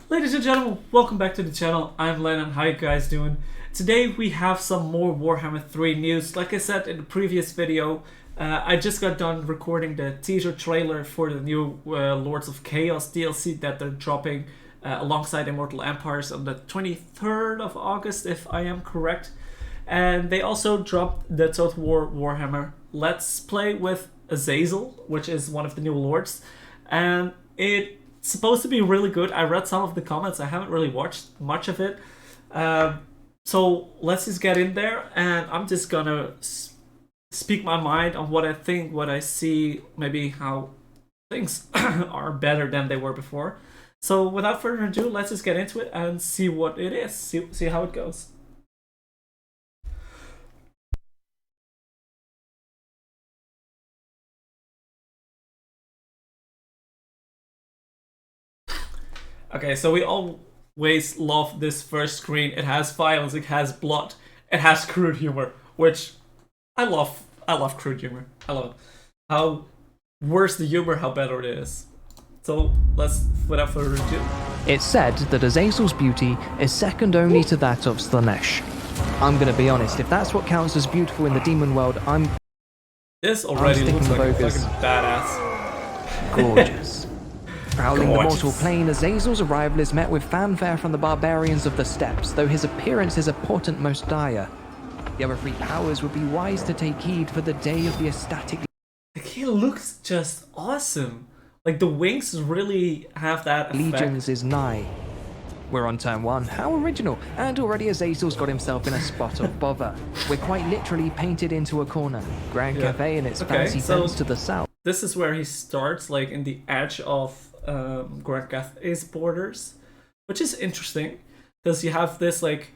Ladies and gentlemen, welcome back to the channel. I'm Lanon. How you guys doing? Today we have some more Warhammer 3 news. Like I said in the previous video, I just got done recording the teaser trailer for the new Lords of Chaos DLC that they're dropping alongside Immortal Empires on the 23rd of August, if I am correct. And they also dropped the Total War Warhammer Let's Play with Azazel, which is one of the new lords. And it's supposed to be really good. I read some of the comments. I haven't really watched much of it. So let's just get in there, and I'm just gonna speak my mind on what I think, what I see, maybe how things are better than they were before. So without further ado, let's just get into it and see what it is. See how it goes. Okay, so we always love this first screen. It has violence, it has blood, it has crude humor, which I love. I love crude humor. I love it. How worse the humor, how better it is. So let's, without further ado. It's said that Azazel's beauty is second only to that of Slanesh. I'm gonna be honest, if that's what counts as beautiful in the demon world, This already looks like a fucking badass. Gorgeous. Prowling the mortal plane, Azazel's arrival is met with fanfare from the barbarians of the steppes, though his appearance is a portent most dire. The other three powers would be wise to take heed for the day of the ecstatic. Like, he looks just awesome. Like, the wings really have that effect. Legions is nigh. We're on turn one. How original! And already Azazel's got himself in a spot of bother. We're quite literally painted into a corner. Grand Cafe and its fancy fence to the south. This is where he starts, like in the edge of Grand Cafe's borders, which is interesting because you have this like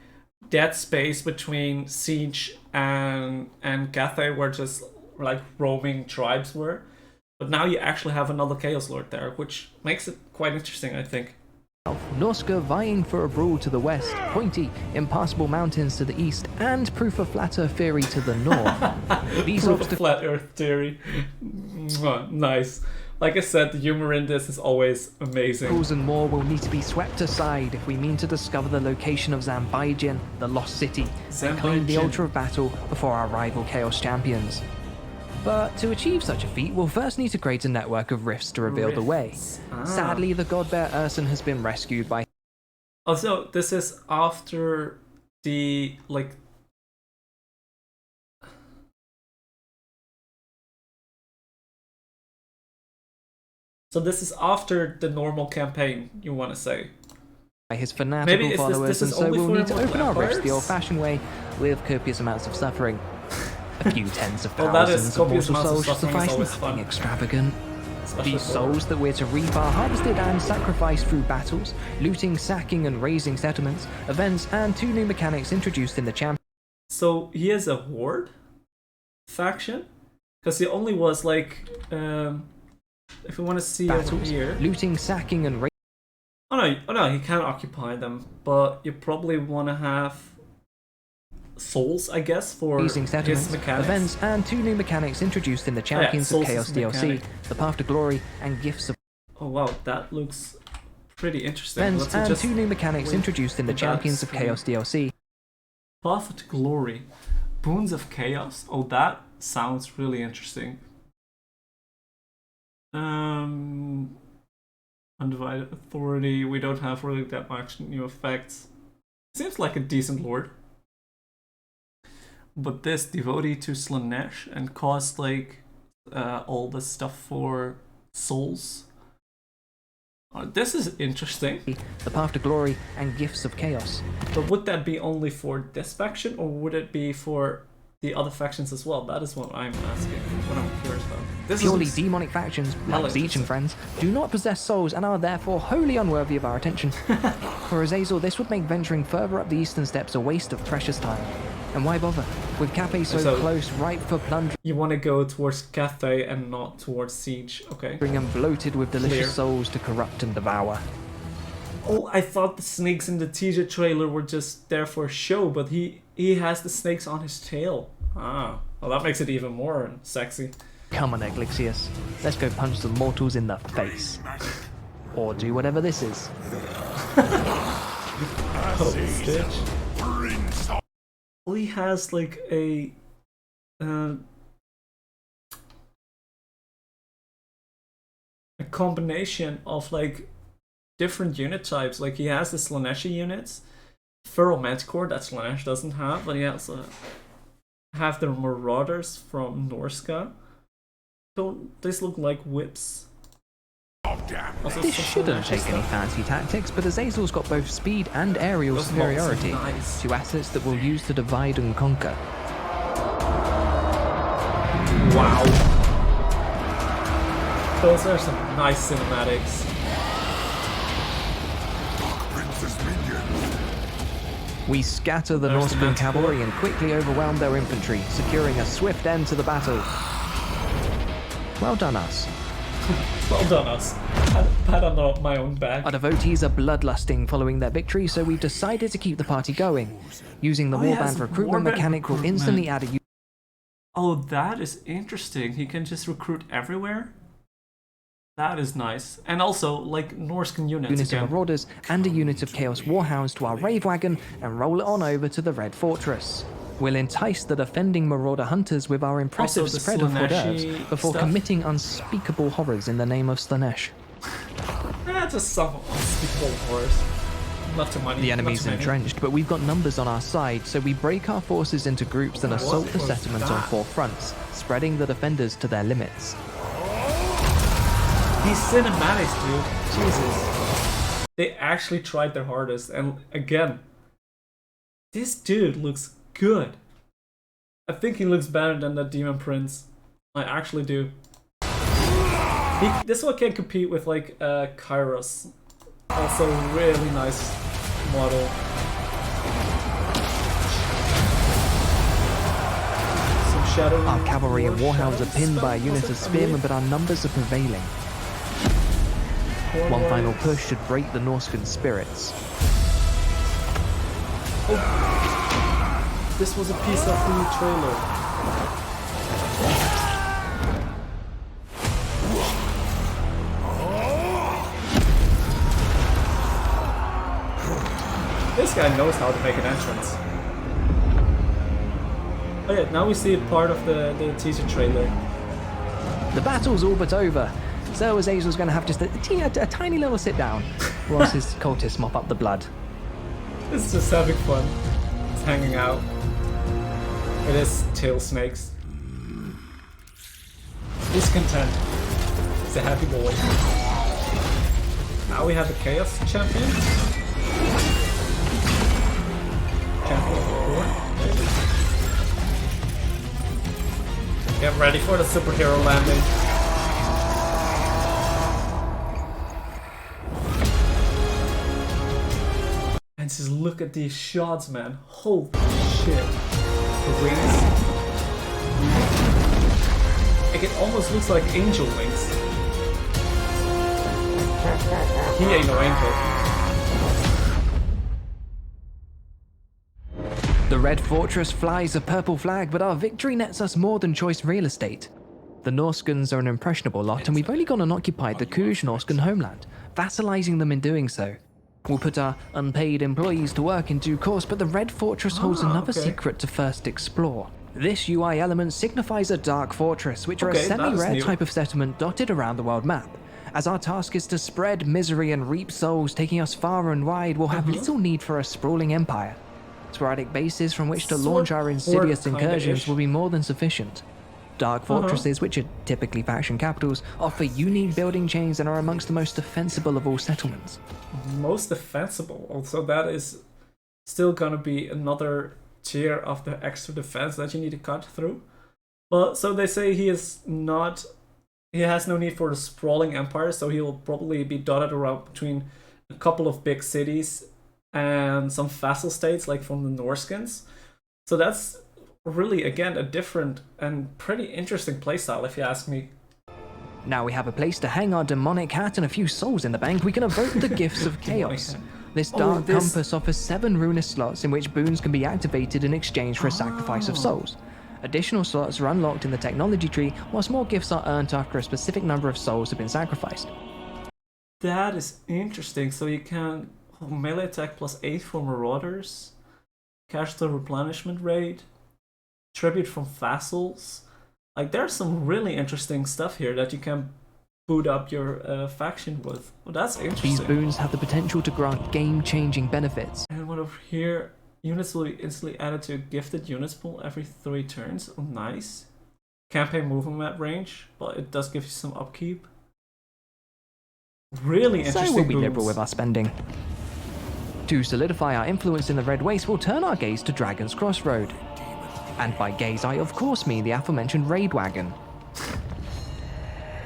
dead space between Siege and Cathay, where just like roaming tribes were. But now you actually have another Chaos Lord there, which makes it quite interesting, I think. Noska vying for a brawl to the west, pointy, impassable mountains to the east, and proof of flat earth theory to the north. These proof of flat earth theory. Nice. Like I said, the humor in this is always amazing. Obstacles and more will need to be swept aside if we mean to discover the location of Zambijin, the lost city, and claim the altar of battle before our rival Chaos champions. But to achieve such a feat, we'll first need to create a network of rifts to reveal the way. Sadly, the godbear Urson has been rescued by... Also, this is after the, like... So this is after the normal campaign, you want to say? By his fanatical followers, and so we'll need to open our rifts the old-fashioned way with copious amounts of suffering. A few tens of thousands of mortal souls should suffice, nothing extravagant. These souls that we're to reap are harvested and sacrificed through battles, looting, sacking and razing settlements, events, and two new mechanics introduced in the champion. So he is a horde faction? Because he only was like, if we want to see battles, over here. Looting, sacking and razing. Oh no, he can occupy them, but you probably want to have souls, I guess, for his mechanics. Events, and two new mechanics introduced in the Champions of Chaos DLC, the Path to Glory and Gifts of... Oh wow, that looks pretty interesting. Events, and two new mechanics introduced in the Champions of Chaos DLC. Path to Glory, Boons of Chaos. Oh, that sounds really interesting. Undivided Authority, we don't have really that much new effects. Seems like a decent lord. But this, devotee to Slanesh, and cost like all the stuff for souls. This is interesting. The Path to Glory and Gifts of Chaos. But would that be only for this faction, or would it be for the other factions as well? That is what I'm asking, what I'm curious about. This Purely demonic factions, like Siege and friends, do not possess souls and are therefore wholly unworthy of our attention. For Azazel, this would make venturing further up the eastern steppes a waste of precious time. And why bother? With Cathay so close, ripe for plunder. You want to go towards Cathay and not towards Siege, okay. And bloated with delicious souls to corrupt and devour. Oh, I thought the snakes in the teaser trailer were just there for show, but he has the snakes on his tail. Ah, well that makes it even more sexy. Come on, Eglixius. Let's go punch some mortals in the face. Or do whatever this is. Well, he has like a combination of like different unit types. Like he has the Slaneshi units, Feral Manticore that Slanesh doesn't have, but he also have the Marauders from Norska. Don't these look like whips? Also, this shouldn't take any fancy tactics, but Azazel's got both speed and aerial superiority, nice. Two assets that we'll use to divide and conquer. Wow. Those are some nice cinematics. We scatter the Norseman cavalry and quickly overwhelm their infantry, securing a swift end to the battle. Well done us. Well done us. Pat on my own back. Our devotees are bloodlusting following their victory, so we've decided to keep the party going. Using the warband recruitment mechanic will instantly add a... Oh, that is interesting. He can just recruit everywhere? That is nice. And also, like, Norscan units of Marauders and a unit of Chaos Warhounds to our Rave Wagon and roll it on over to the Red Fortress. We'll entice the defending Marauder hunters with our impressive spread of hors d'oeuvres before committing unspeakable horrors in the name of Slanesh. Just some unspeakable horrors. Not too many. The enemy's entrenched, but we've got numbers on our side, so we break our forces into groups and assault the settlement on 4 fronts, spreading the defenders to their limits. These cinematics, dude. Jesus. They actually tried their hardest, and again, this dude looks good. I think he looks better than the Demon Prince. I actually do. This one can compete with like Kairos. Also really nice model. Some shadow. Our cavalry and warhounds are pinned by a unit of spearmen, but our numbers are prevailing. One final push should break the Norscan spirits. Oh. This was a piece of the trailer. This guy knows how to make an entrance. Oh yeah, now we see part of the teaser trailer. The battle's all but over, so Azazel's going to have just a tiny little sit down whilst his cultists mop up the blood. It's just having fun. It's hanging out. It is tail snakes. He's content. He's a happy boy. Now we have the Chaos Champion. Get ready for the superhero landing. And just look at these shots, man. Holy shit. The wings. Like, it almost looks like angel wings. He ain't no angel. The Red Fortress flies a purple flag, but our victory nets us more than choice real estate. The Norskans are an impressionable lot, and we've only gone and occupied the Kuj Norskan homeland, vassalizing them in doing so. We'll put our unpaid employees to work in due course, but the Red Fortress holds another secret to first explore. This UI element signifies a Dark Fortress, which are a semi-rare type of settlement dotted around the world map. As our task is to spread misery and reap souls, taking us far and wide, we'll have little need for a sprawling empire. Sporadic bases from which to launch our insidious incursions will be more than sufficient. Dark fortresses, which are typically faction capitals, offer unique building chains and are amongst the most defensible of all settlements. Most defensible? Also, that is still gonna be another tier of the extra defense that you need to cut through. Well, so they say he has no need for a sprawling empire, so he'll probably be dotted around between a couple of big cities and some vassal states like from the Norskans. So that's really, again, a different and pretty interesting playstyle if you ask me. Now we have a place to hang our demonic hat and a few souls in the bank, we can evoke the gifts of chaos. This dark compass offers 7 ruinous slots in which boons can be activated in exchange for a sacrifice of souls. Additional slots are unlocked in the technology tree, whilst more gifts are earned after a specific number of souls have been sacrificed. that is interesting. So you can melee attack +8 for Marauders, casualty replenishment rate, tribute from vassals. Like, there's some really interesting stuff here that you can boot up your faction with. Well, that's interesting. These boons have the potential to grant game-changing benefits. And one over here, units will be instantly added to a gifted units pool every 3 turns. Oh, nice. Campaign movement range, but it does give you some upkeep. Really interesting. So we'll be liberal with our spending. To solidify our influence in the Red Waste, we'll turn our gaze to Dragon's Crossroad. And by gaze, I of course mean the aforementioned raid wagon.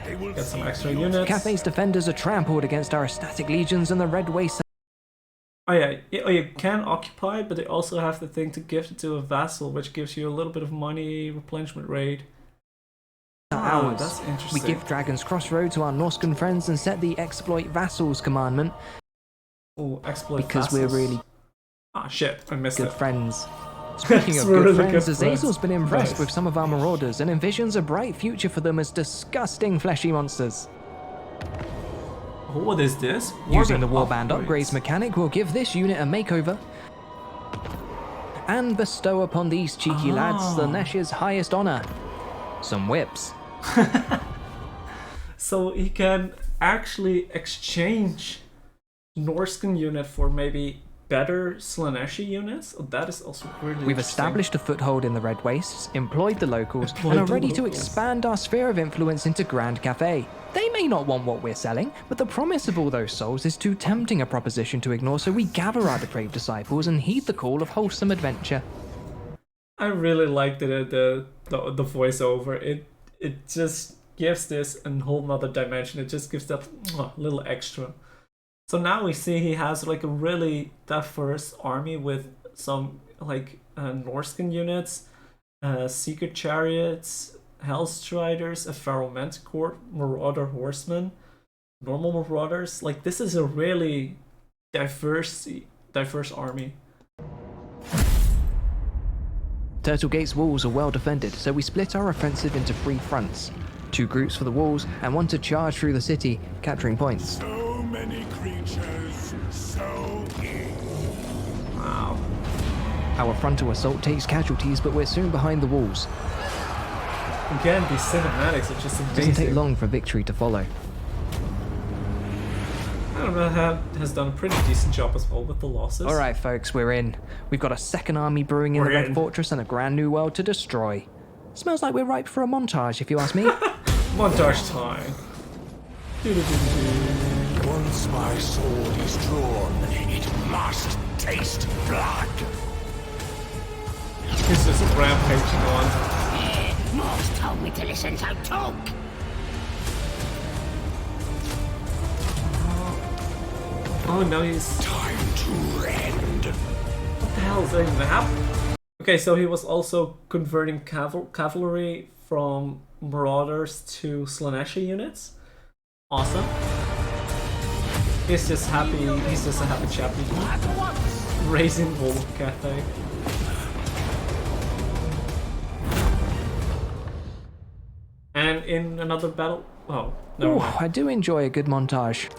Get some extra units. Cafe's defenders are trampled against our ecstatic legions, and the Red Waste. Oh yeah, you can occupy, but they also have the thing to gift it to a vassal, which gives you a little bit of money, replenishment rate. Ours. That's interesting. We give Dragon's Crossroad to our Norscan friends and set the exploit vassals commandment. Oh, exploit because vassals. We're really shit, I missed good it. friends. Speaking of good friends, Azazel's been impressed with some of our marauders and envisions a bright future for them as disgusting fleshy monsters. Oh, what is this? Using the Warband upgrades mechanic will give this unit a makeover and bestow upon these cheeky lads Slanesh's highest honor, some whips. So he can actually exchange Norscan unit for maybe better Slaneshi units? Oh, that is also really We've established a foothold in the Red Wastes, employed the locals, and are ready to expand our sphere of influence into Grand Cafe. They may not want what we're selling, but the promise of all those souls is too tempting a proposition to ignore, so we gather our depraved disciples and heed the call of wholesome adventure. I really liked the voiceover. It just gives this a whole nother dimension. It just gives that little extra. So now we see he has like a really diverse army with some like Norscan units, Secret Chariots, Hellstriders, a Pharaoh Manticore, Marauder Horsemen, normal Marauders. Like, this is a really diverse army. Turtle Gate's walls are well defended, so we split our offensive into 3 fronts. 2 groups for the walls, and 1 to charge through the city, capturing points. So many creatures, so evil. Wow. Our frontal assault takes casualties, but we're soon behind the walls. Again, these cinematics are just amazing. It doesn't take long for victory to follow. I don't know, has done a pretty decent job as well with the losses. Alright folks, we're in. We've got a second army brewing in the Red Fortress and a brand new world to destroy. Smells like we're ripe for a montage, if you ask me. Montage time. Once my sword is drawn, it must taste blood. This is a rampaging on. Morse told me to listen, so talk. Oh no, he's time to end. What the hell is going to happen? Okay, so he was also converting cavalry from Marauders to Slaneshi units. Awesome. He's just happy. He's just a happy chappy. Raising Wolf Cafe. And in another battle. Oh, no. I do enjoy a good montage.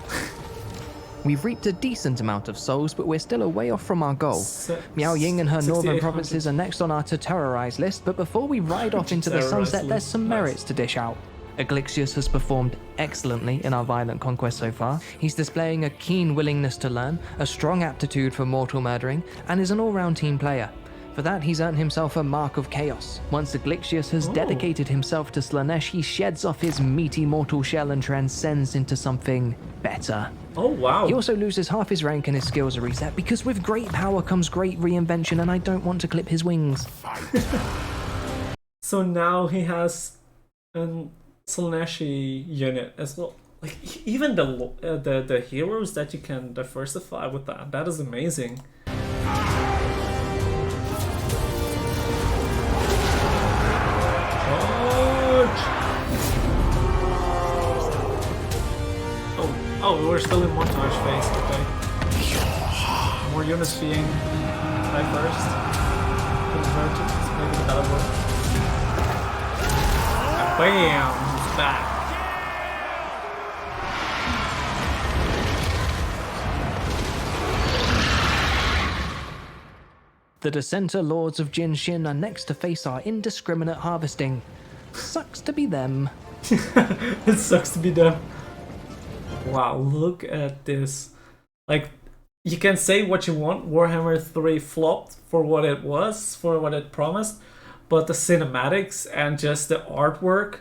We've reaped a decent amount of souls, but we're still a way off from our goal. Miao Ying and her northern provinces are next on our to terrorize list, but before we ride off into the sunset, there's some merits to dish out. Aglixius has performed excellently in our violent conquest so far. He's displaying a keen willingness to learn, a strong aptitude for mortal murdering, and is an all-round team player. For that, he's earned himself a Mark of Chaos. Once Aglixius has dedicated himself to Slanesh, he sheds off his meaty mortal shell and transcends into something better. Oh, wow. He also loses half his rank and his skills are reset, because with great power comes great reinvention, and I don't want to clip his wings. So now he has a Slaneshi unit as well. Like, even the heroes that you can diversify with that is amazing. Oh, we're still in montage phase, okay. More units being diverse. Converted, maybe the better word. Bam! He's back. The Dissenter Lords of Jinshin are next to face our indiscriminate harvesting. Sucks to be them. It sucks to be them. Wow, look at this. Like, you can say what you want, Warhammer 3 flopped for what it was, for what it promised, but the cinematics and just the artwork,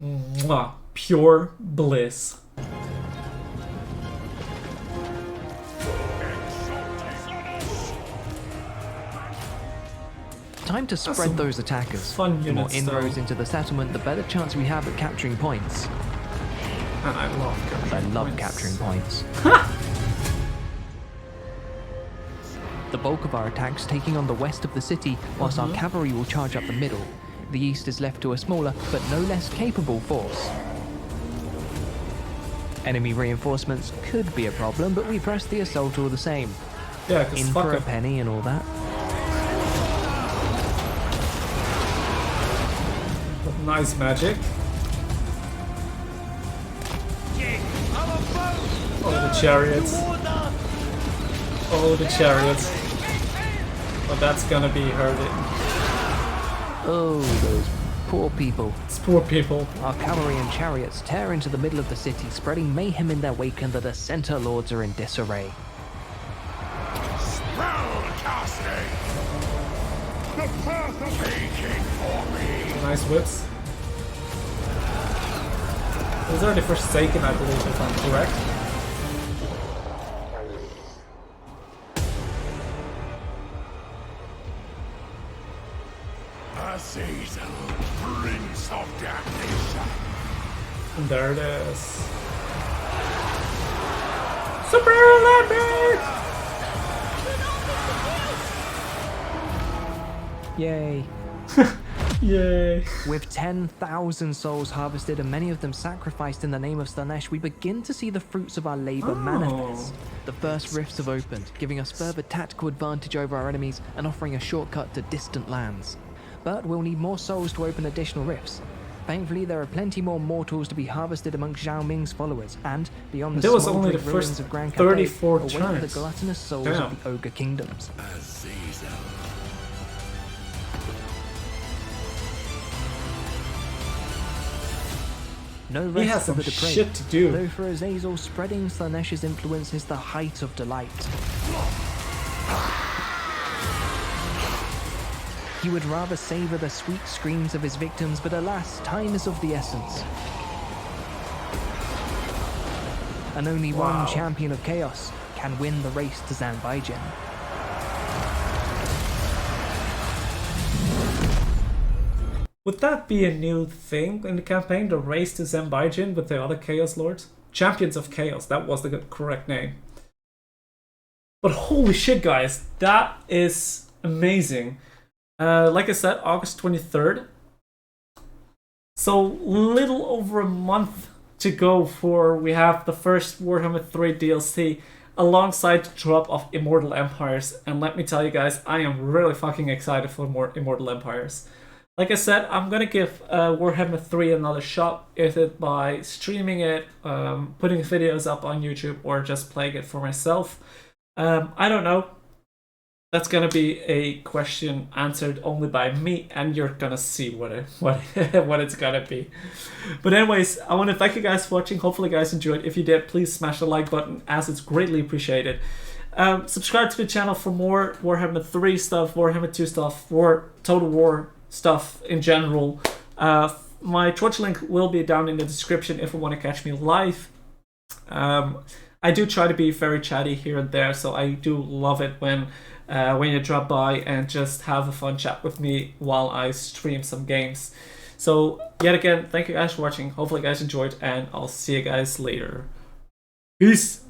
mwah, pure bliss. Time to spread those attackers. Fun the more units, inroads into the settlement, the better chance we have at capturing points. And I love capturing points. The bulk of our attacks taking on the west of the city, whilst our cavalry will charge up the middle. The east is left to a smaller, but no less capable force. Enemy reinforcements could be a problem, but we press the assault all the same. Yeah, in for a penny and all that. Nice magic. Oh, the chariots. Oh, the chariots. Oh, that's gonna be hurting. Oh, those poor people. It's poor people. Our cavalry and chariots tear into the middle of the city, spreading mayhem in their wake, and the Dissenter Lords are in disarray. Spellcasting! The path of aching for me! Nice whips. Those are the Forsaken, I believe, if I'm correct. Azazel, Prince of Damnation. And there it is. Super Lambert! Yay. Yay. With 10,000 souls harvested and many of them sacrificed in the name of Slaanesh, we begin to see the fruits of our labor manifest. The first rifts have opened, giving us further tactical advantage over our enemies and offering a shortcut to distant lands. But we'll need more souls to open additional rifts. Thankfully, there are plenty more mortals to be harvested amongst Zhao Ming's followers, and beyond the smoldering ruins of Grand 34 await turns. the gluttonous souls of the Ogre Kingdoms. Azazel. No He has rest for some the depraved, shit to do. though for Azazel, spreading Slaanesh's influence is the height of delight. He would rather savor the sweet screams of his victims, but alas, time is of the essence. And only one champion of chaos can win the race to Zanbaijin. Would that be a new thing in the campaign? The race to Zanbaijin with the other Chaos Lords? Champions of Chaos, that was the correct name. But holy shit, guys, that is amazing. Like I said, August 23rd. So little over a month to go for we have the first Warhammer 3 DLC alongside the drop of Immortal Empires. And let me tell you guys, I am really fucking excited for more Immortal Empires. Like I said, I'm gonna give Warhammer 3 another shot, either by streaming it, putting videos up on YouTube, or just playing it for myself. I don't know. That's gonna be a question answered only by me, and you're gonna see what it's gonna be. But anyways, I want to thank you guys for watching. Hopefully you guys enjoyed. If you did, please smash the like button, as it's greatly appreciated. Subscribe to the channel for more Warhammer 3 stuff, Warhammer 2 stuff, Total War stuff in general. My Twitch link will be down in the description if you want to catch me live. I do try to be very chatty here and there, so I do love it when you drop by and just have a fun chat with me while I stream some games. So yet again, thank you guys for watching. Hopefully you guys enjoyed, and I'll see you guys later. Peace.